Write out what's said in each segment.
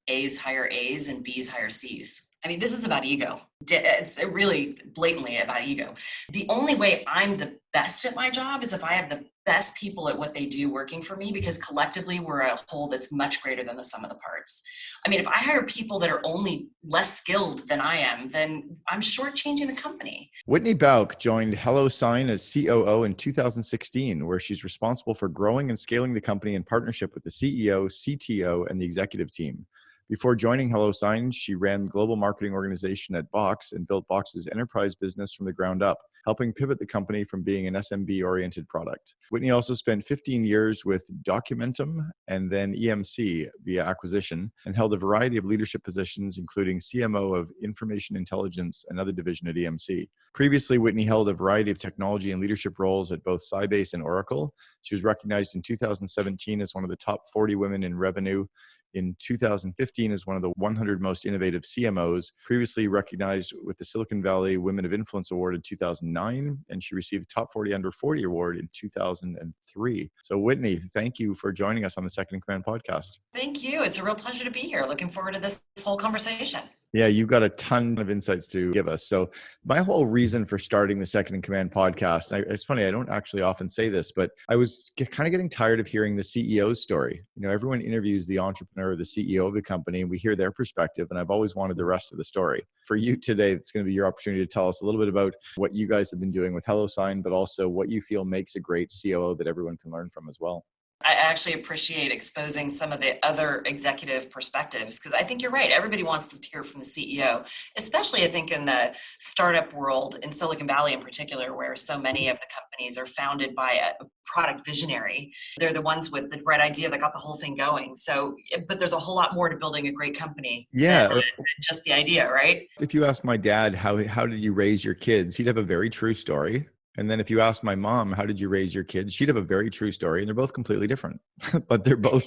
A's hire A's and B's hire C's. I mean, this is about ego. It's really blatantly about ego. The only way I'm the best at my job is if I have the best people at what they do working for me, because collectively we're a whole that's much greater than the sum of the parts. I mean, if I hire people that are only less skilled than I am, then I'm shortchanging the company. Whitney Bouck joined HelloSign as COO in 2016, where she's responsible for growing and scaling the company in partnership with the CEO, CTO, and the executive team. Before joining HelloSign, she ran the global marketing organization at Box and built Box's enterprise business from the ground up, helping pivot the company from being an SMB-oriented product. Whitney also spent 15 years with Documentum and then EMC via acquisition, and held a variety of leadership positions, including CMO of Information Intelligence, another division at EMC. Previously, Whitney held a variety of technology and leadership roles at both Sybase and Oracle. She was recognized in 2017 as one of the top 40 women in revenue, in 2015 as one of the 100 most innovative CMOs, previously recognized with the Silicon Valley Women of Influence Award in 2009, and she received the Top 40 Under 40 Award in 2003. So Whitney, thank you for joining us on the Second in Command podcast. Thank you. It's a real pleasure to be here. Looking forward to this whole conversation. Yeah, you've got a ton of insights to give us. So my whole reason for starting the Second in Command podcast, it's funny, I don't actually often say this, but I was kind of getting tired of hearing the CEO's story. You know, everyone interviews the entrepreneur, the CEO of the company, and we hear their perspective, and I've always wanted the rest of the story. For you today, it's going to be your opportunity to tell us a little bit about what you guys have been doing with HelloSign, but also what you feel makes a great COO that everyone can learn from as well. I actually appreciate exposing some of the other executive perspectives, because I think you're right. Everybody wants to hear from the CEO, especially I think in the startup world in Silicon Valley in particular, where so many of the companies are founded by a product visionary. They're the ones with the right idea that got the whole thing going. So, but there's a whole lot more to building a great company than just the idea, right? If you asked my dad, how did you raise your kids? He'd have a very true story. And then if you asked my mom, how did you raise your kids? She'd have a very true story, and they're both completely different, but they're both,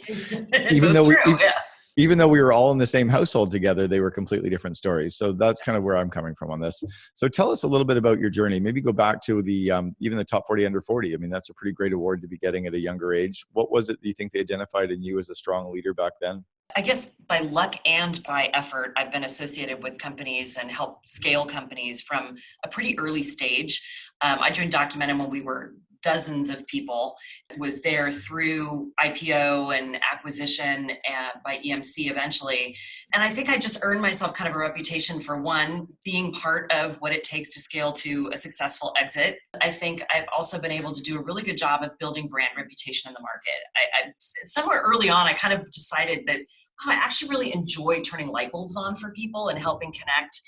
even though we were all in the same household together, they were completely different stories. So that's kind of where I'm coming from on this. So tell us a little bit about your journey. Maybe go back to the, even the top 40 under 40. I mean, that's a pretty great award to be getting at a younger age. What was it that you think they identified in you as a strong leader back then? I guess by luck and by effort, I've been associated with companies and helped scale companies from a pretty early stage. I joined Documentum when we were dozens of people. Was there through IPO and acquisition by EMC eventually. And I think I just earned myself kind of a reputation for, one, being part of what it takes to scale to a successful exit. I think I've also been able to do a really good job of building brand reputation in the market. Somewhere early on, I kind of decided that I actually really enjoy turning light bulbs on for people and helping connect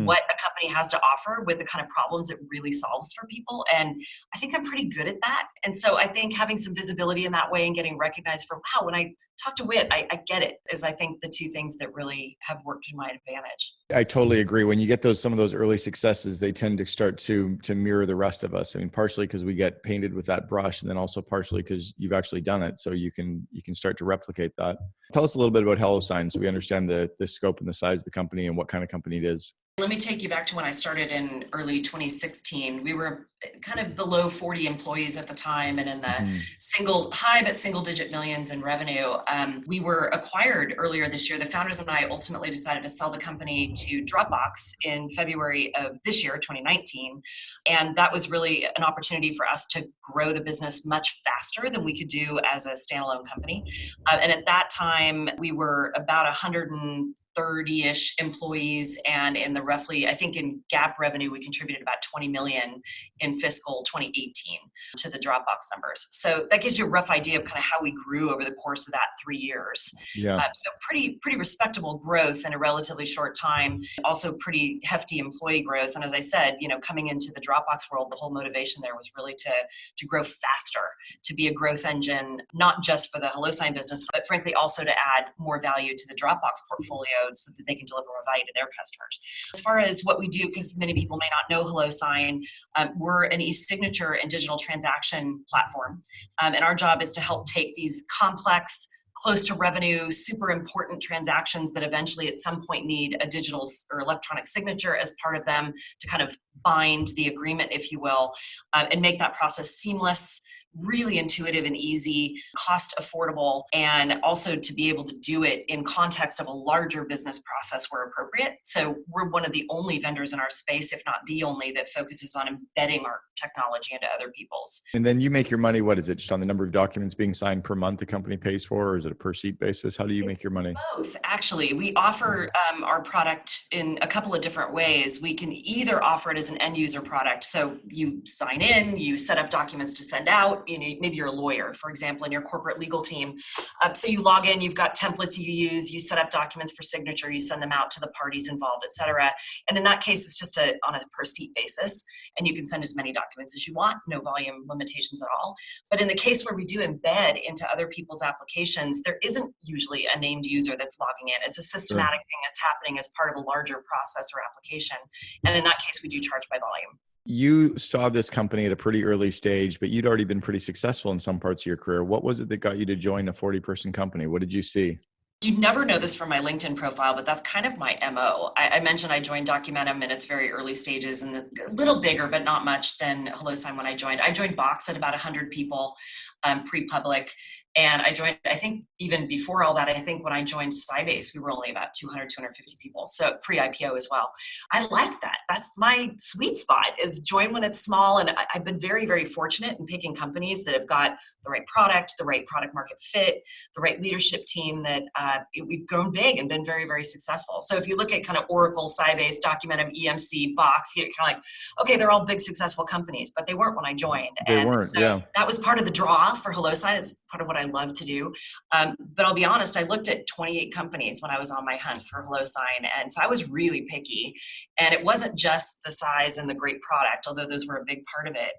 what a company has to offer with the kind of problems it really solves for people. And I think I'm pretty good at that. And so I think having some visibility in that way and getting recognized for, wow, when I talk to Whit, I get it, is I think the two things that really have worked to my advantage. I totally agree. When you get some of those early successes, they tend to start to mirror the rest of us. I mean, partially because we get painted with that brush, and then also partially because you've actually done it. So you can start to replicate that. Tell us a little bit about HelloSign so we understand the scope and the size of the company and what kind of company it is. Let me take you back to when I started in early 2016. We were kind of below 40 employees at the time, and in the high but single digit millions in revenue. We were acquired earlier this year. The founders and I ultimately decided to sell the company to Dropbox in February of this year, 2019. And that was really an opportunity for us to grow the business much faster than we could do as a standalone company. And at that time, we were about 130-ish employees, and in the roughly, I think in GAAP revenue, we contributed about 20 million in fiscal 2018 to the Dropbox numbers. So that gives you a rough idea of kind of how we grew over the course of that 3 years. Yeah. So pretty respectable growth in a relatively short time. Also pretty hefty employee growth. And as I said, coming into the Dropbox world, the whole motivation there was really to grow faster, to be a growth engine, not just for the HelloSign business, but frankly also to add more value to the Dropbox portfolio, so that they can deliver more value to their customers. As far as what we do, because many people may not know HelloSign, we're an e-signature and digital transaction platform. And our job is to help take these complex, close to revenue, super important transactions that eventually at some point need a digital or electronic signature as part of them to kind of bind the agreement, if you will, and make that process seamless, really intuitive and easy, cost affordable, and also to be able to do it in context of a larger business process where appropriate. So we're one of the only vendors in our space, if not the only, that focuses on embedding our technology into other people's. And then you make your money, what is it, just on the number of documents being signed per month the company pays for, or is it a per seat basis? How do you make your money? Both, actually. We offer our product in a couple of different ways. We can either offer it as an end user product. So you sign in, you set up documents to send out. Maybe you're a lawyer, for example, in your corporate legal team. So you log in, you've got templates you use, you set up documents for signature, you send them out to the parties involved, et cetera. And in that case, it's just on a per seat basis. And you can send as many documents as you want, no volume limitations at all. But in the case where we do embed into other people's applications, there isn't usually a named user that's logging in. It's a systematic thing that's happening as part of a larger process or application. And in that case, we do charge by volume. You saw this company at a pretty early stage, but you'd already been pretty successful in some parts of your career. What was it that got you to join a 40-person company? What did you see? You'd never know this from my LinkedIn profile, but that's kind of my MO. I mentioned I joined Documentum in its very early stages and a little bigger, but not much than HelloSign when I joined. I joined Box at about 100 people, pre-public. And I joined, I think even before all that, I think when I joined Sybase, we were only about 200, 250 people. So pre-IPO as well. I like that. That's my sweet spot, is join when it's small. And I've been very, very fortunate in picking companies that have got the right product market fit, the right leadership team, that we've grown big and been very, very successful. So if you look at kind of Oracle, Sybase, Documentum, EMC, Box, you're kind of like, okay, they're all big successful companies, but they weren't when I joined. They weren't, so that was part of the draw for HelloSign. It's part of what I love to do. But I'll be honest, I looked at 28 companies when I was on my hunt for HelloSign. And so I was really picky. And it wasn't just the size and the great product, although those were a big part of it.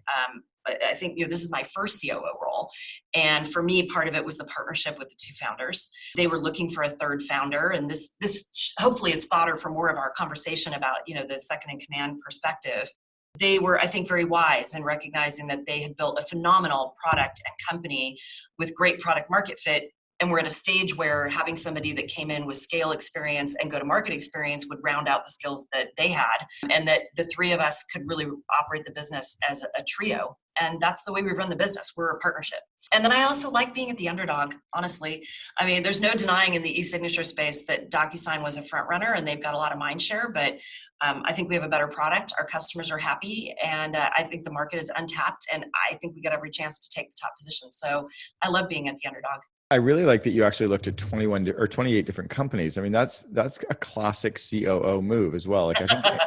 I think this is my first COO role. And for me, part of it was the partnership with the two founders. They were looking for a third founder. And this hopefully is fodder for more of our conversation about, the second in command perspective. They were, I think, very wise in recognizing that they had built a phenomenal product and company with great product market fit. And we're at a stage where having somebody that came in with scale experience and go-to-market experience would round out the skills that they had, and that the three of us could really operate the business as a trio. And that's the way we run the business. We're a partnership. And then I also like being at the underdog, honestly. I mean, there's no denying in the e-signature space that DocuSign was a front runner and they've got a lot of mind share, but I think we have a better product. Our customers are happy, and I think the market is untapped, and I think we got every chance to take the top position. So I love being at the underdog. I really like that you actually looked at 21 or 28 different companies. I mean, that's a classic COO move as well. Like, I think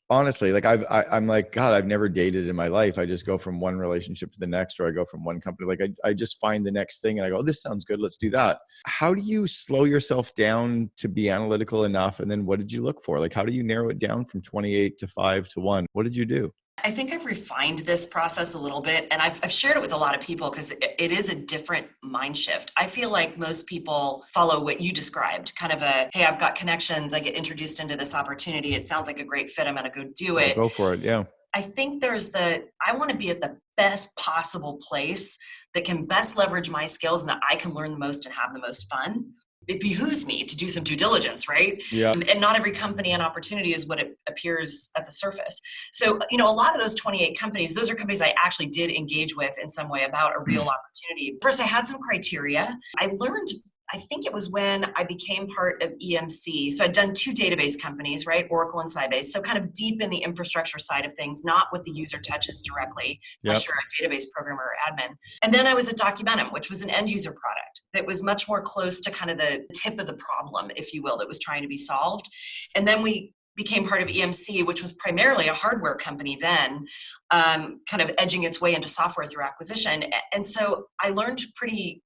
honestly, like I'm like, God, I've never dated in my life. I just go from one relationship to the next, or I go from one company. Like I just find the next thing and I go, oh, this sounds good. Let's do that. How do you slow yourself down to be analytical enough? And then what did you look for? Like, how do you narrow it down from 28 to 5 to 1? What did you do? I think I've refined this process a little bit, and I've shared it with a lot of people because it is a different mind shift. I feel like most people follow what you described, kind of a, hey, I've got connections, I get introduced into this opportunity, it sounds like a great fit, I'm going to go do it. Go for it, yeah. I think I want to be at the best possible place that can best leverage my skills and that I can learn the most and have the most fun. It behooves me to do some due diligence, right? Yeah. And not every company and opportunity is what it appears at the surface. So, a lot of those 28 companies, those are companies I actually did engage with in some way about a real opportunity. First, I had some criteria. I learned, I think it was when I became part of EMC. So I'd done 2 database companies, right? Oracle and Sybase. So kind of deep in the infrastructure side of things, not what the user touches directly, unless you're a database programmer or admin. And then I was at Documentum, which was an end user product that was much more close to kind of the tip of the problem, if you will, that was trying to be solved. And then we became part of EMC, which was primarily a hardware company then, kind of edging its way into software through acquisition. And so I learned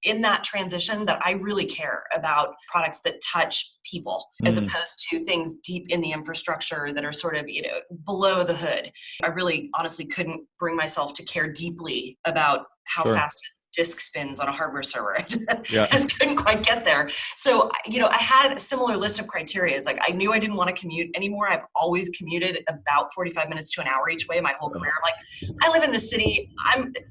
in that transition that I really care about products that touch people as opposed to things deep in the infrastructure that are sort of, below the hood. I really honestly couldn't bring myself to care deeply about how fast disk spins on a hardware server. Yeah. I just couldn't quite get there. So, I had a similar list of criteria. It's like, I knew I didn't want to commute anymore. I've always commuted about 45 minutes to an hour each way my whole career. Like, I live in the city.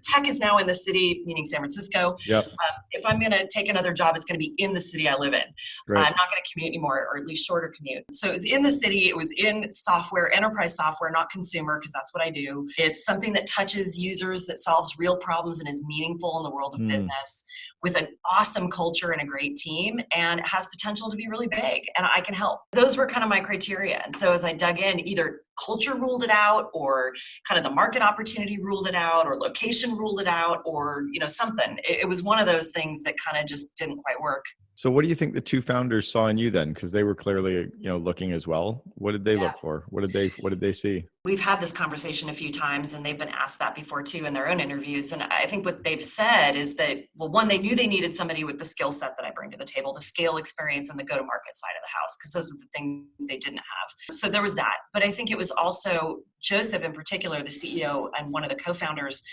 Tech is now in the city, meaning San Francisco. Yep. If I'm going to take another job, it's going to be in the city I live in. Right. I'm not going to commute anymore, or at least shorter commute. So it was in the city. It was in software, enterprise software, not consumer, because that's what I do. It's something that touches users, that solves real problems and is meaningful in the world of business, with an awesome culture and a great team, and it has potential to be really big, and I can help. Those were kind of my criteria. And so as I dug in, either culture ruled it out, or kind of the market opportunity ruled it out, or location ruled it out, or something. It was one of those things that kind of just didn't quite work. So what do you think the two founders saw in you then? Because they were clearly, looking as well. What did they look for? What did they see? We've had this conversation a few times, and they've been asked that before too in their own interviews. And I think what they've said is that, well, one, they knew they needed somebody with the skill set that I bring to the table, the scale experience and the go-to-market side of the house, because those are the things they didn't have. So there was that. But I think it was also Joseph in particular, the CEO and one of the co-founders,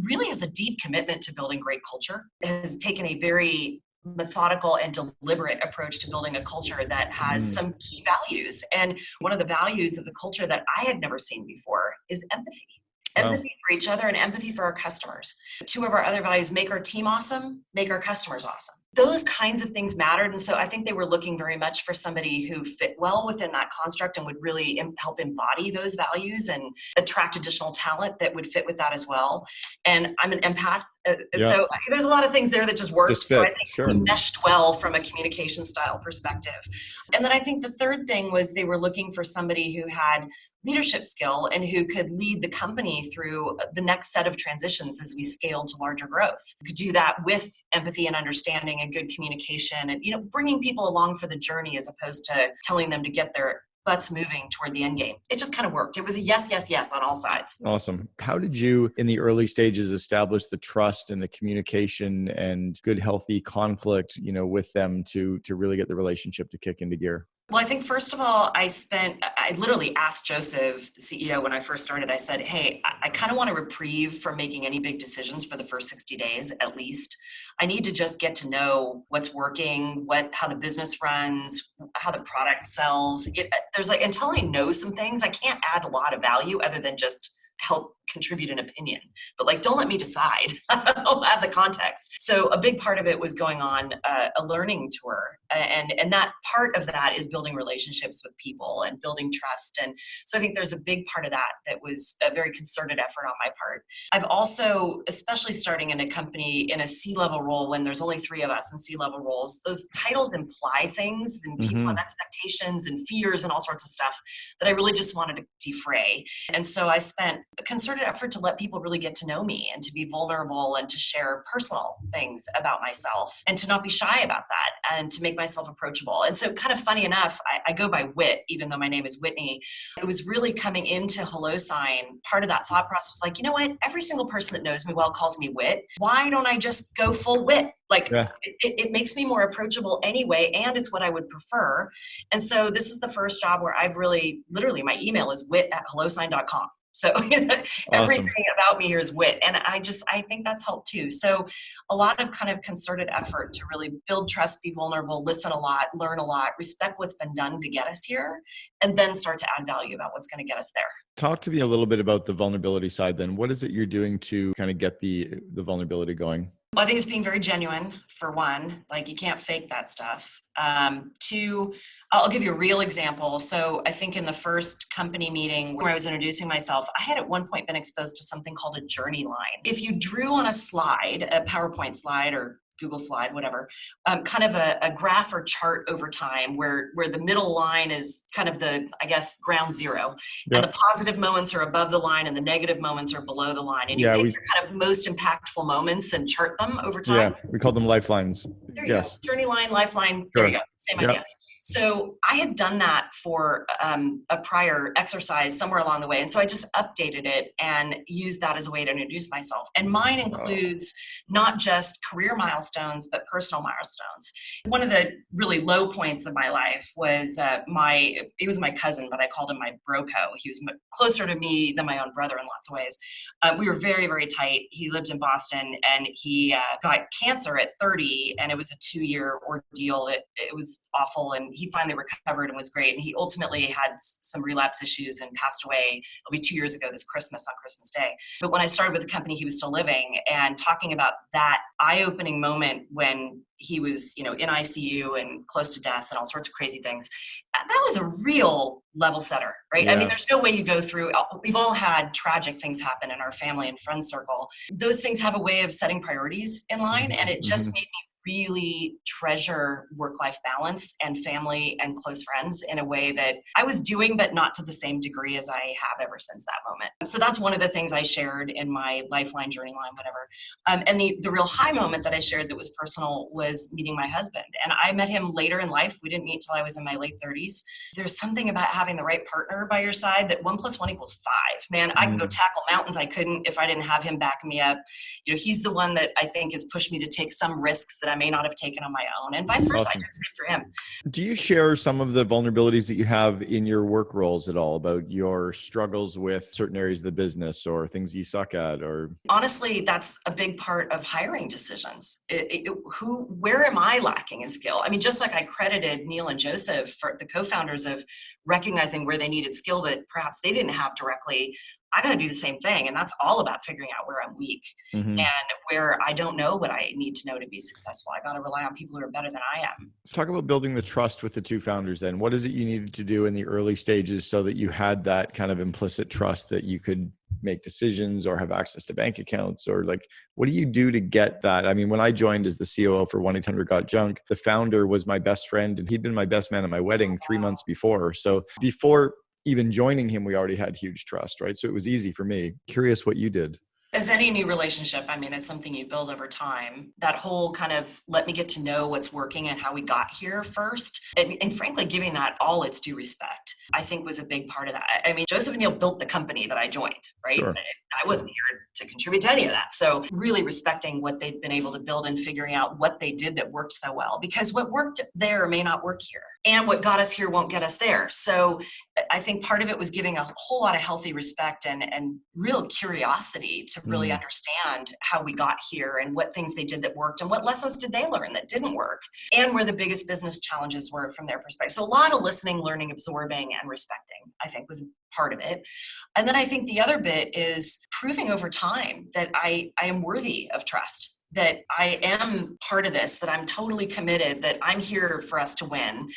really has a deep commitment to building great culture, has taken a very methodical and deliberate approach to building a culture that has some key values. And one of the values of the culture that I had never seen before is empathy. Empathy for each other and empathy for our customers. Two of our other values: make our team awesome, make our customers awesome. Those kinds of things mattered. And so I think they were looking very much for somebody who fit well within that construct and would really help embody those values and attract additional talent that would fit with that as well. And I'm an empath. So there's a lot of things there that just worked. So I think we meshed well from a communication style perspective. And then I think the third thing was they were looking for somebody who had leadership skill and who could lead the company through the next set of transitions as we scaled to larger growth. We could do that with empathy and understanding and good communication and, bringing people along for the journey as opposed to telling them to get their butts moving toward the end game. It just kind of worked. It was a yes, yes, yes on all sides. Awesome. How did you, in the early stages, establish the trust and the communication and good, healthy conflict, with them to really get the relationship to kick into gear? Well, I think first of all, I literally asked Joseph, the CEO, when I first started, I said, hey, I kind of want a reprieve from making any big decisions for the first 60 days, at least. I need to just get to know what's working, how the business runs, how the product sells. Until I know some things, I can't add a lot of value other than just help contribute an opinion. But don't let me decide. I'll add the context. So a big part of it was going on a learning tour. And that part of that is building relationships with people and building trust. And so I think there's a big part of that was a very concerted effort on my part. I've also, especially starting in a company in a C-level role, when there's only 3 of us in C-level roles, those titles imply things and people have expectations and fears and all sorts of stuff that I really just wanted to defray. And so I spent a concerted effort to let people really get to know me and to be vulnerable and to share personal things about myself and to not be shy about that and to make myself approachable. And so kind of funny enough, I go by Whit, even though my name is Whitney. It was really coming into HelloSign. Part of that thought process was like, you know what? Every single person that knows me well calls me Whit. Why don't I just go full Whit? It makes me more approachable anyway, and it's what I would prefer. And so this is the first job where I've really, literally, my email is whit@hellosign.com. So everything about me here is Whit. And I think that's helped too. So a lot of kind of concerted effort to really build trust, be vulnerable, listen a lot, learn a lot, respect what's been done to get us here, and then start to add value about what's going to get us there. Talk to me a little bit about the vulnerability side then. What is it you're doing to kind of get the vulnerability going? Well, I think it's being very genuine, for one. You can't fake that stuff. 2, I'll give you a real example. So I think in the first company meeting where I was introducing myself, I had at one point been exposed to something called a journey line. If you drew on a slide, a PowerPoint slide or Google slide, whatever, kind of a graph or chart over time where the middle line is kind of the, ground zero. Yep. And the positive moments are above the line and the negative moments are below the line. And you pick your kind of most impactful moments and chart them over time. Yeah, we call them lifelines. There you go. Journey line, lifeline. There you go. Same idea. So I had done that for a prior exercise somewhere along the way. And so I just updated it and used that as a way to introduce myself. And mine includes not just career milestones milestones, but personal milestones. One of the really low points of my life was he was my cousin, but I called him my broco. He was closer to me than my own brother in lots of ways. We were very, very tight. He lived in Boston, and he got cancer at 30, and it was a 2-year ordeal. It was awful, and he finally recovered and was great. And he ultimately had some relapse issues and passed away. It'll be 2 years ago this Christmas, on Christmas Day. But when I started with the company, he was still living, and talking about that eye-opening moment when he was, in ICU and close to death and all sorts of crazy things. That was a real level setter, right? Yeah. I mean, there's no way you go through, we've all had tragic things happen in our family and friend circle. Those things have a way of setting priorities in line, and it just made me really treasure work-life balance and family and close friends in a way that I was doing, but not to the same degree as I have ever since that moment. So that's one of the things I shared in my lifeline, journey line, whatever. And the real high moment that I shared that was personal was meeting my husband. And I met him later in life. We didn't meet till I was in my late 30s. There's something about having the right partner by your side that 1 + 1 = 5. Man, I could go tackle mountains. I couldn't if I didn't have him backing me up. He's the one that I think has pushed me to take some risks that I may not have taken on my own, and vice versa. Awesome. I did the same for him. Do you share some of the vulnerabilities that you have in your work roles at all, about your struggles with certain areas of the business or things you suck at? Or honestly, that's a big part of hiring decisions. Where am I lacking in skill? I mean, just like I credited Neil and Joseph, for the co-founders, of recognizing where they needed skill that perhaps they didn't have directly, I got to do the same thing. And that's all about figuring out where I'm weak and where I don't know what I need to know to be successful. I got to rely on people who are better than I am. Let's talk about building the trust with the two founders then. What is it you needed to do in the early stages so that you had that kind of implicit trust that you could make decisions or have access to bank accounts? Or like, what do you do to get that? I mean, when I joined as the COO for 1-800-GOT-JUNK, the founder was my best friend, and he'd been my best man at my wedding 3 months before. So before even joining him, we already had huge trust, right? So it was easy for me. Curious what you did. As any new relationship, I mean, it's something you build over time. That whole kind of let me get to know what's working and how we got here first. And frankly, giving that all its due respect, I think, was a big part of that. I mean, Joseph and Neil built the company that I joined, right? Sure. I wasn't here to contribute to any of that. So really respecting what they've been able to build and figuring out what they did that worked so well, because what worked there may not work here. And what got us here won't get us there. So I think part of it was giving a whole lot of healthy respect and real curiosity to really understand how we got here and what things they did that worked and what lessons did they learn that didn't work, and where the biggest business challenges were from their perspective. So a lot of listening, learning, absorbing, and respecting, I think, was part of it. And then I think the other bit is proving over time that I am worthy of trust, that I am part of this, that I'm totally committed, that I'm here for us to win.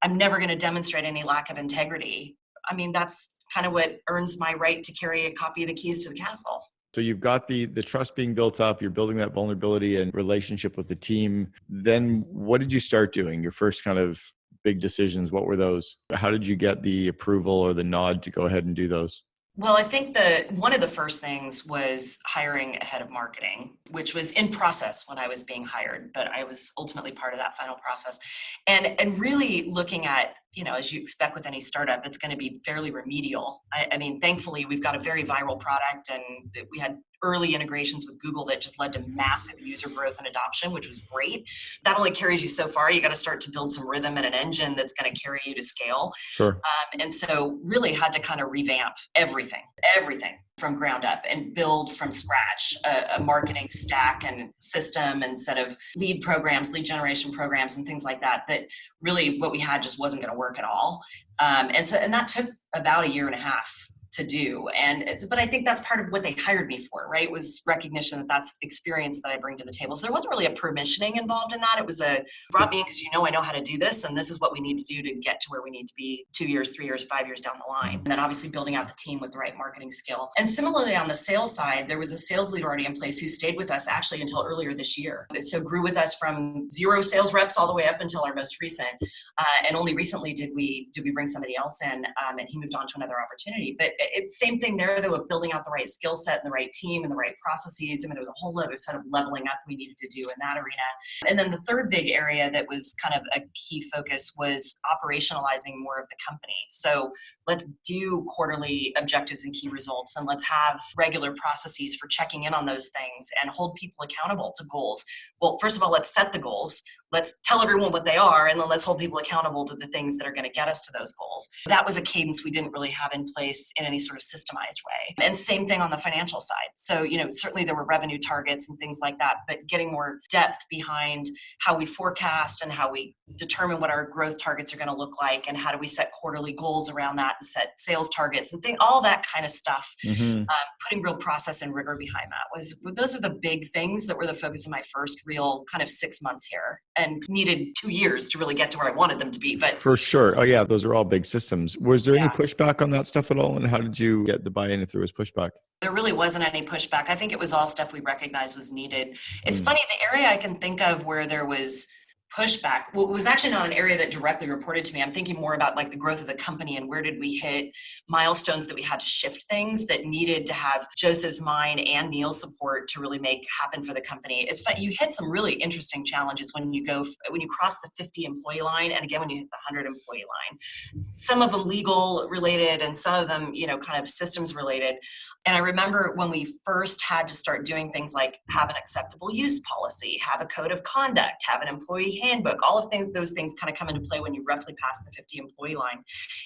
I'm never going to demonstrate any lack of integrity. I mean, that's kind of what earns my right to carry a copy of the keys to the castle. So you've got the trust being built up, you're building that vulnerability and relationship with the team. Then what did you start doing? Your first kind of big decisions, what were those? How did you get the approval or the nod to go ahead and do those? Well, I think one of the first things was hiring a head of marketing, which was in process when I was being hired, but I was ultimately part of that final process. And really looking at, as you expect with any startup, it's going to be fairly remedial. I mean, thankfully, we've got a very viral product, and we had early integrations with Google that just led to massive user growth and adoption, which was great. That only carries you so far. You got to start to build some rhythm and an engine that's going to carry you to scale. Sure. And so really had to kind of revamp everything from ground up and build from scratch a marketing stack and system and set of lead generation programs and things like that really what we had just wasn't going to work at all. And that took about 1.5 years to do. But I think that's part of what they hired me for, right? Was recognition that that's experience that I bring to the table. So there wasn't really a permissioning involved in that. It was brought me in because I know how to do this, and this is what we need to do to get to where we need to be 2 years, 3 years, 5 years down the line. And then obviously building out the team with the right marketing skill. And similarly on the sales side, there was a sales leader already in place who stayed with us actually until earlier this year. So grew with us from 0 sales reps all the way up until our most recent. And only recently did we bring somebody else in, and he moved on to another opportunity. But Same thing there, though, of building out the right skill set and the right team and the right processes. I mean, there was a whole other set of leveling up we needed to do in that arena. And then the third big area that was kind of a key focus was operationalizing more of the company. So let's do quarterly objectives and key results, and let's have regular processes for checking in on those things and hold people accountable to goals. Well, first of all, let's set the goals. Let's tell everyone what they are, and then let's hold people accountable to the things that are going to get us to those goals. That was a cadence we didn't really have in place in any sort of systemized way. And same thing on the financial side. So, certainly there were revenue targets and things like that, but getting more depth behind how we forecast and how we determine what our growth targets are going to look like, and how do we set quarterly goals around that and set sales targets and all that kind of stuff. Putting real process and rigor behind that those are the big things that were the focus of my first real kind of 6 months here, and needed 2 years to really get to where I wanted them to be. But for sure. Oh yeah, those are all big systems. Was there any pushback on that stuff at all? And how did you get the buy-in if there was pushback? There really wasn't any pushback. I think it was all stuff we recognized was needed. It's funny, the area I can think of where there was pushback, well, it was actually not an area that directly reported to me. I'm thinking more about like the growth of the company and where did we hit milestones that we had to shift things that needed to have Joseph's mind and Neil's support to really make happen for the company. It's fun. You hit some really interesting challenges when you cross the 50 employee line, and again when you hit the 100 employee line. Some of them legal related, and some of them kind of systems related. And I remember when we first had to start doing things like have an acceptable use policy, have a code of conduct, have an employee handbook, all of those things kind of come into play when you roughly pass the 50 employee line.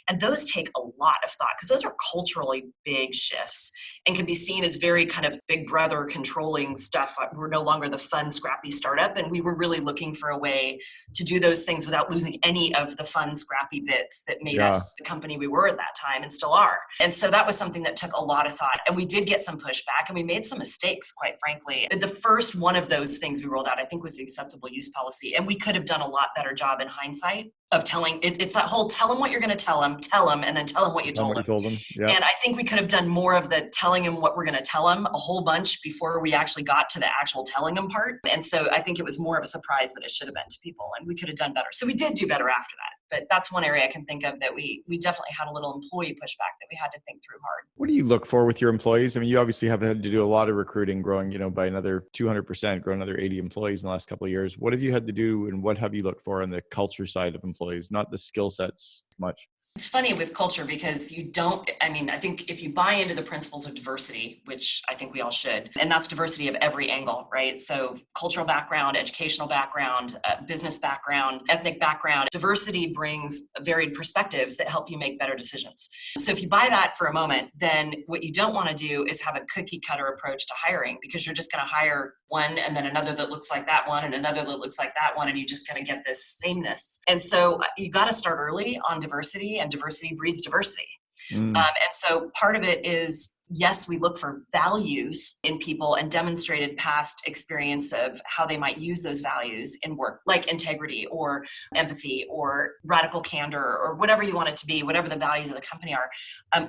And those take a lot of thought because those are culturally big shifts and can be seen as very kind of big brother controlling stuff. We're no longer the fun, scrappy startup. And we were really looking for a way to do those things without losing any of the fun, scrappy bits that made us the company we were at that time and still are. And so that was something that took a lot of thought. And we did get some pushback and we made some mistakes, quite frankly. The first one of those things we rolled out, I think, was the acceptable use policy. And we could have done a lot better job in hindsight of telling, it's that whole tell them what you're going to tell them, and then tell them what you told them. Yeah. And I think we could have done more of the telling them what we're going to tell them a whole bunch before we actually got to the actual telling them part. And so I think it was more of a surprise than it should have been to people, and we could have done better. So we did do better after that. But that's one area I can think of that we definitely had a little employee pushback that we had to think through hard. What do you look for with your employees? I mean, you obviously have had to do a lot of recruiting, growing, by another 200%, growing another 80 employees in the last couple of years. What have you had to do, and what have you looked for on the culture side of employees, not the skill sets much? It's funny with culture because I think if you buy into the principles of diversity, which I think we all should, and that's diversity of every angle, right? So cultural background, educational background, business background, ethnic background, diversity brings varied perspectives that help you make better decisions. So if you buy that for a moment, then what you don't want to do is have a cookie cutter approach to hiring, because you're just going to hire one and then another that looks like that one and another that looks like that one, and you just kind of get this sameness. And so you got to start early on diversity, and diversity breeds diversity. And so part of it is, yes, we look for values in people and demonstrated past experience of how they might use those values in work, like integrity or empathy or radical candor or whatever you want it to be, whatever the values of the company are.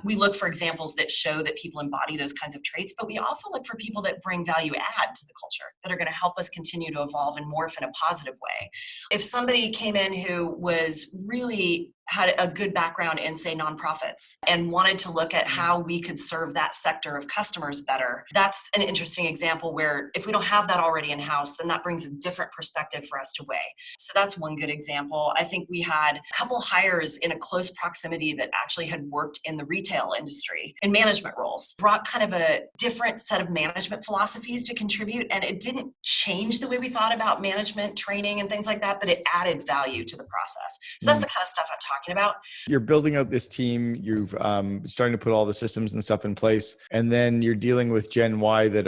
We look for examples that show that people embody those kinds of traits, but we also look for people that bring value add to the culture, that are going to help us continue to evolve and morph in a positive way. If somebody came in who was really had a good background in, say, nonprofits and wanted to look at how we could serve that sector of customers better, that's an interesting example where if we don't have that already in-house, then that brings a different perspective for us to weigh. So that's one good example. I think we had a couple hires in a close proximity that actually had worked in the retail industry in management roles, brought kind of a different set of management philosophies to contribute. And it didn't change the way we thought about management training and things like that, but it added value to the process. So that's the kind of stuff I'm talking about. You're building out this team. You've starting to put all the systems and stuff in place. And then you're dealing with Gen Y that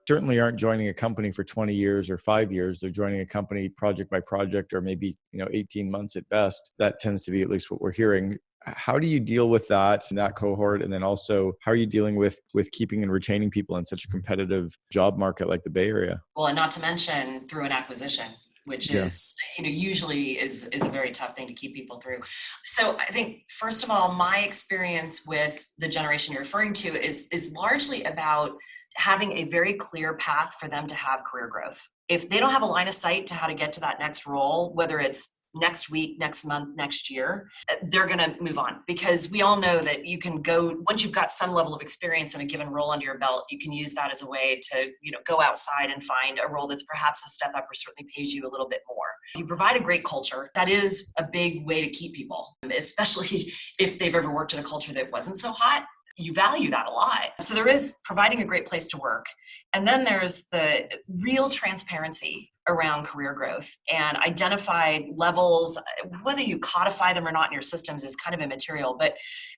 certainly aren't joining a company for 20 years or 5 years. They're joining a company project by project, or maybe 18 months at best. That tends to be at least what we're hearing. How do you deal with that in that cohort? And then also, how are you dealing with keeping and retaining people in such a competitive job market like the Bay Area? Well, and not to mention through an acquisition, which is, usually is a very tough thing to keep people through. So I think, first of all, my experience with the generation you're referring to is largely about having a very clear path for them to have career growth. If they don't have a line of sight to how to get to that next role, whether it's next week, next month, next year, they're going to move on, because we all know that you can go, once you've got some level of experience in a given role under your belt, you can use that as a way to, go outside and find a role that's perhaps a step up or certainly pays you a little bit more. You provide a great culture. That is a big way to keep people, especially if they've ever worked in a culture that wasn't so hot. You value that a lot. So there is providing a great place to work. And then there's the real transparency around career growth and identified levels. Whether you codify them or not in your systems is kind of immaterial, but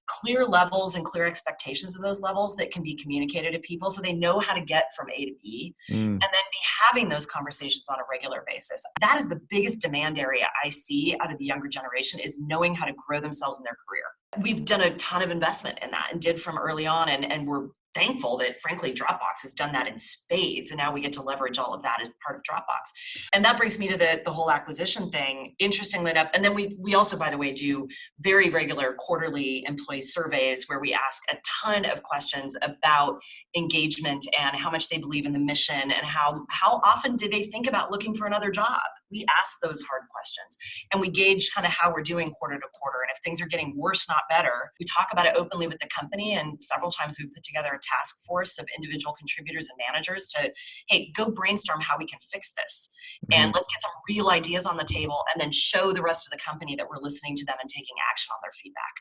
clear levels and clear expectations of those levels that can be communicated to people so they know how to get from A to B, and then be having those conversations on a regular basis. That is the biggest demand area I see out of the younger generation, is knowing how to grow themselves in their career. We've done a ton of investment in that and did from early on, and we're thankful that, frankly, Dropbox has done that in spades, and now we get to leverage all of that as part of Dropbox. And that brings me to the whole acquisition thing, interestingly enough. And then we also, by the way, do very regular quarterly employee surveys where we ask a ton of questions about engagement and how much they believe in the mission and how often do they think about looking for another job. We ask those hard questions, and we gauge kind of how we're doing quarter to quarter. And if things are getting worse, not better, we talk about it openly with the company. And several times we put together a task force of individual contributors and managers to, hey, go brainstorm how we can fix this. And let's get some real ideas on the table, and then show the rest of the company that we're listening to them and taking action on their feedback.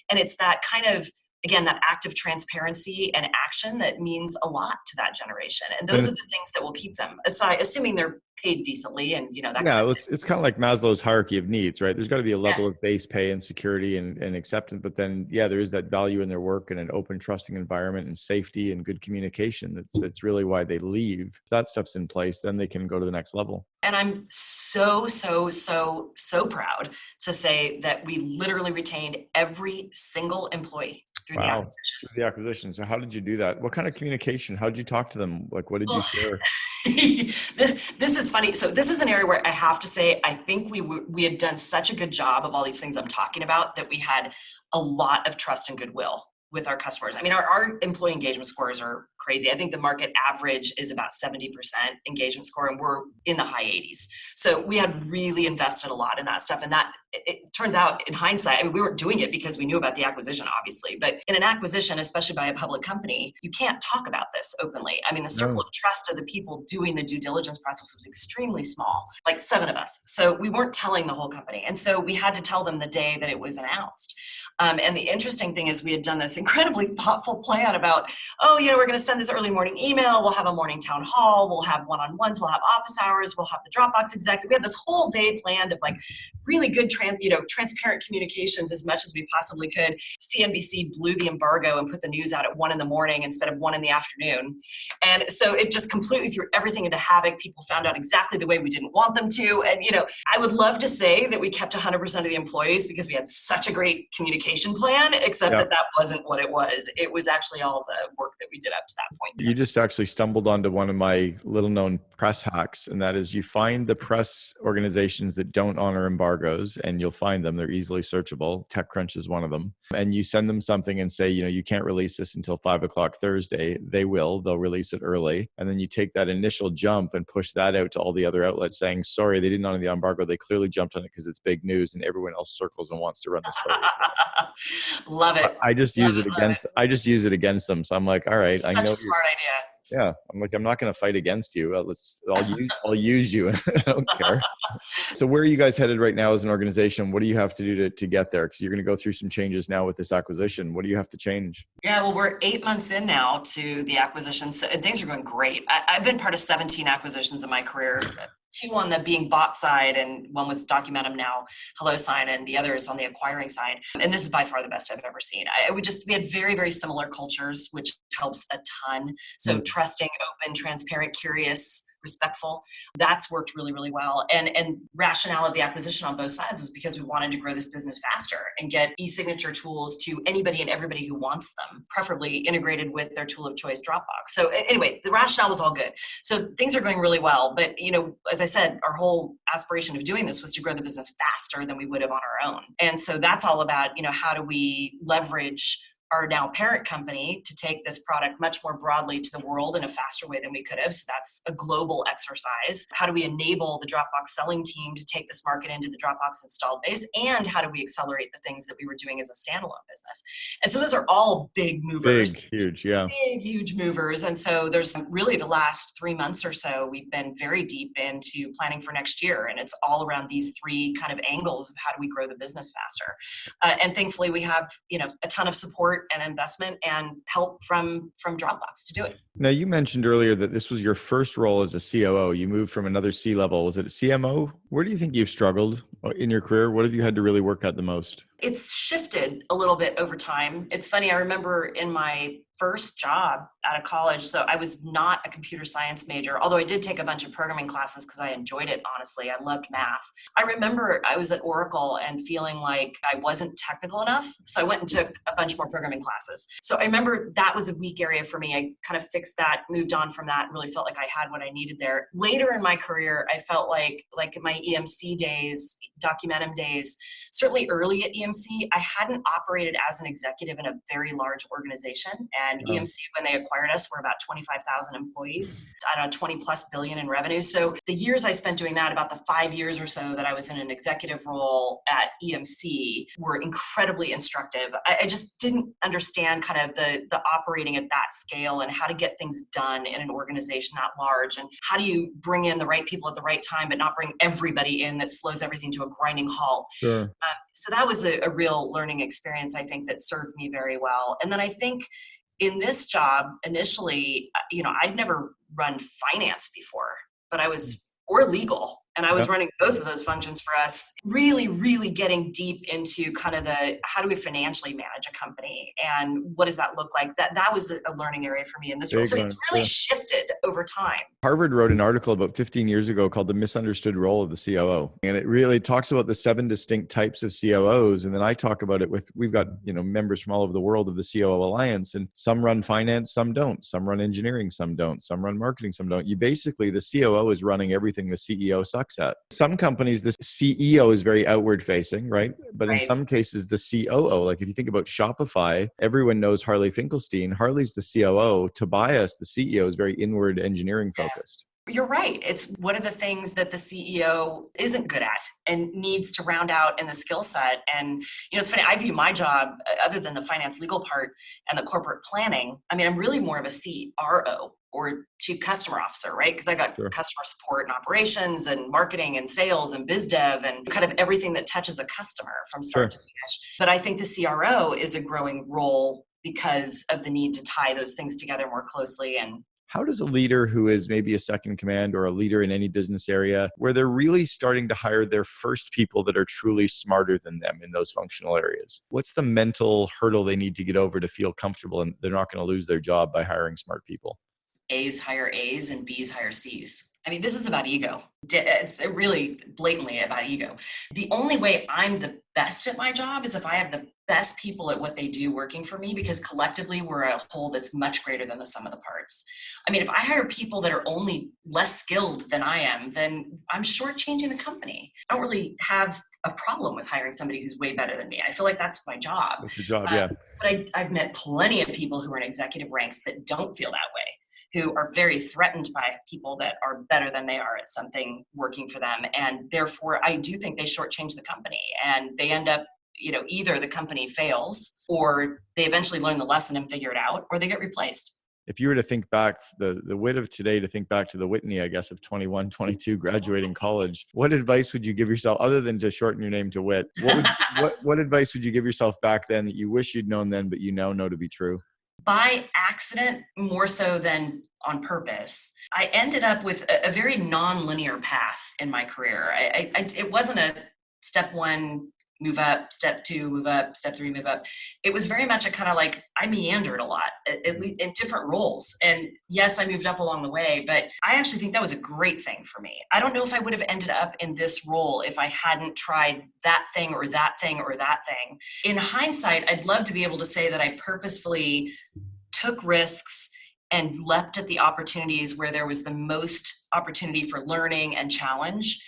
And it's that kind of, again, that active transparency and action that means a lot to that generation. And those are the things that will keep them, aside, assuming they're paid decently and, that kind of thing. It's kind of like Maslow's hierarchy of needs, right? There's got to be a level of base pay and security and acceptance, but then, there is that value in their work and an open, trusting environment and safety and good communication. That's really why they leave. If that stuff's in place, then they can go to the next level. And I'm so proud to say that we literally retained every single employee through the acquisition. Through the acquisition. So how did you do that? What kind of communication? How did you talk to them? Like, what did you share? This is funny. So this is an area where I have to say, I think we had done such a good job of all these things I'm talking about that we had a lot of trust and goodwill with our customers. I mean, our employee engagement scores are crazy. I think the market average is about 70% engagement score, and we're in the high 80s. So we had really invested a lot in that stuff. And that, it turns out in hindsight, I mean, we weren't doing it because we knew about the acquisition, obviously, but in an acquisition, especially by a public company, you can't talk about this openly. I mean, the circle of trust of the people doing the due diligence process was extremely small, like 7 of us. So we weren't telling the whole company. And so we had to tell them the day that it was announced. And the interesting thing is we had done this incredibly thoughtful plan about, we're going to send this early morning email. We'll have a morning town hall. We'll have one-on-ones. We'll have office hours. We'll have the Dropbox execs. We had this whole day planned of like really good, transparent communications as much as we possibly could. CNBC blew the embargo and put the news out at 1 a.m. instead of 1 p.m. And so it just completely threw everything into havoc. People found out exactly the way we didn't want them to. And, I would love to say that we kept 100% of the employees because we had such a great communication plan, except that wasn't what it was. It was actually all the work that we did up to that point. You just actually stumbled onto one of my little known press hacks, and that is you find the press organizations that don't honor embargoes, and you'll find them. They're easily searchable. TechCrunch is one of them. And you send them something and say, you can't release this until 5:00 Thursday. They will. They'll release it early. And then you take that initial jump and push that out to all the other outlets saying, sorry, they didn't honor the embargo. They clearly jumped on it because it's big news, and everyone else circles and wants to run the story. Love it. I just use it against them. So I'm like, all right. Such a smart idea. Yeah. I'm like, I'm not going to fight against you. I'll use you. I don't care. So where are you guys headed right now as an organization? What do you have to do to get there? Because you're going to go through some changes now with this acquisition. What do you have to change? Yeah, well, we're 8 months in now to the acquisition. So things are going great. I've been part of 17 acquisitions in my career. 2 on the being bought side, and one was Documentum, now HelloSign, and the other is on the acquiring side. And this is by far the best I've ever seen. We had very, very similar cultures, which helps a ton. So trusting, open, transparent, curious, respectful. That's worked really, really well. And rationale of the acquisition on both sides was because we wanted to grow this business faster and get e-signature tools to anybody and everybody who wants them, preferably integrated with their tool of choice, Dropbox. So anyway, the rationale was all good. So things are going really well. But, as I said, our whole aspiration of doing this was to grow the business faster than we would have on our own. And so that's all about, how do we leverage our now parent company to take this product much more broadly to the world in a faster way than we could have. So that's a global exercise. How do we enable the Dropbox selling team to take this market into the Dropbox installed base? And how do we accelerate the things that we were doing as a standalone business? And so those are all big movers. Big, huge, yeah. Big, huge movers. And so there's really the last 3 months or so, we've been very deep into planning for next year. And it's all around these three kind of angles of how do we grow the business faster. And thankfully we have, a ton of support and investment and help from Dropbox to do it. Now, you mentioned earlier that this was your first role as a COO. You moved from another C-level. Was it a CMO? Where do you think you've struggled in your career? What have you had to really work at the most? It's shifted a little bit over time. It's funny, I remember in my first job out of college, so I was not a computer science major, although I did take a bunch of programming classes because I enjoyed it, honestly. I loved math. I remember I was at Oracle and feeling like I wasn't technical enough, so I went and took a bunch more programming classes. So I remember that was a weak area for me. I kind of fixed that, moved on from that, really felt like I had what I needed there. Later in my career, I felt like in my EMC days, Documentum days, certainly early at EMC, I hadn't operated as an executive in a very large organization. And EMC, when they acquired us, were about 25,000 employees, I don't know, 20 plus billion in revenue. So the years I spent doing that, about the 5 years or so that I was in an executive role at EMC, were incredibly instructive. I just didn't understand kind of the operating at that scale and how to get things done in an organization that large. And how do you bring in the right people at the right time, but not bring everybody in that slows everything to a grinding halt. Sure. So that was a real learning experience, I think, that served me very well. And then I think in this job, initially, I'd never run finance before, but or legal. And I was running both of those functions for us, really, really getting deep into kind of how do we financially manage a company and what does that look like? That was a learning area for me in this role. So it's really shifted over time. Harvard wrote an article about 15 years ago called The Misunderstood Role of the COO. And it really talks about the 7 distinct types of COOs. And then I talk about it we've got, members from all over the world of the COO Alliance, and some run finance, some don't. Some run engineering, some don't. Some run marketing, some don't. The COO is running everything the CEO sucks at. Some companies, the CEO is very outward facing, right? But in some cases, the COO, like if you think about Shopify, everyone knows Harley Finkelstein. Harley's the COO. Tobias, the CEO, is very inward engineering focused. You're right. It's one of the things that the CEO isn't good at and needs to round out in the skill set. And, it's funny, I view my job, other than the finance legal part and the corporate planning, I'm really more of a CRO or chief customer officer, right? Because I got customer support and operations and marketing and sales and biz dev and kind of everything that touches a customer from start to finish. But I think the CRO is a growing role because of the need to tie those things together more closely. And how does a leader who is maybe a second command or a leader in any business area, where they're really starting to hire their first people that are truly smarter than them in those functional areas, what's the mental hurdle they need to get over to feel comfortable and they're not going to lose their job by hiring smart people? A's hire A's and B's hire C's. This is about ego. It's really blatantly about ego. The only way I'm the best at my job is if I have the best people at what they do working for me, because collectively we're a whole that's much greater than the sum of the parts. If I hire people that are only less skilled than I am, then I'm shortchanging the company. I don't really have a problem with hiring somebody who's way better than me. I feel like that's my job. That's your job, yeah. But I've met plenty of people who are in executive ranks that don't feel that way, who are very threatened by people that are better than they are at something working for them. And therefore, I do think they shortchange the company and they end up, either the company fails or they eventually learn the lesson and figure it out, or they get replaced. If you were to think back, the wit of today, to think back to the Whitney, I guess, of 21, 22, graduating college, what advice would you give yourself, other than to shorten your name to Wit? What advice would you give yourself back then that you wish you'd known then, but you now know to be true? By accident, more so than on purpose, I ended up with a very non-linear path in my career. It wasn't a step 1, move up, step 2, move up, step 3, move up. It was very much a kind of like, I meandered a lot, at least in different roles. And yes, I moved up along the way, but I actually think that was a great thing for me. I don't know if I would have ended up in this role if I hadn't tried that thing or that thing or that thing. In hindsight, I'd love to be able to say that I purposefully took risks and leapt at the opportunities where there was the most opportunity for learning and challenge.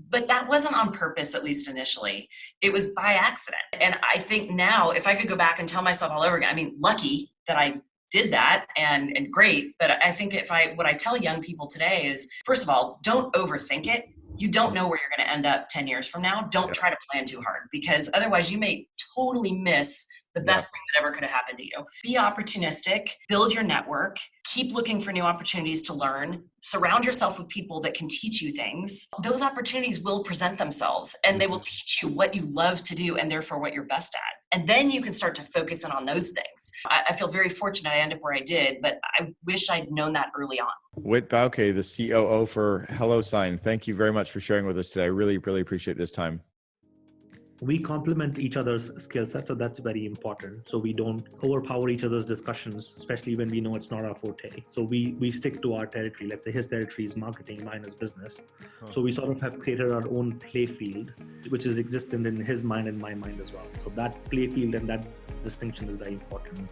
But that wasn't on purpose, at least initially. It was by accident. And I think now, if I could go back and tell myself all over again, I mean, lucky that I did that and great. But I think what I tell young people today is, first of all, don't overthink it. You don't know where you're going to end up 10 years from now. Don't try to plan too hard, because otherwise you may totally miss the best thing that ever could have happened to you. Be opportunistic, build your network, keep looking for new opportunities to learn, surround yourself with people that can teach you things. Those opportunities will present themselves and they will teach you what you love to do and therefore what you're best at. And then you can start to focus in on those things. I feel very fortunate I ended up where I did, but I wish I'd known that early on. Whit Bouck, the COO for HelloSign, thank you very much for sharing with us today. I really, really appreciate this time. We complement each other's skill set, so that's very important. So we don't overpower each other's discussions, especially when we know it's not our forte. So we stick to our territory. Let's say his territory is marketing, mine is business. So we sort of have created our own play field, which is existent in his mind and my mind as well. So that play field and that distinction is very important.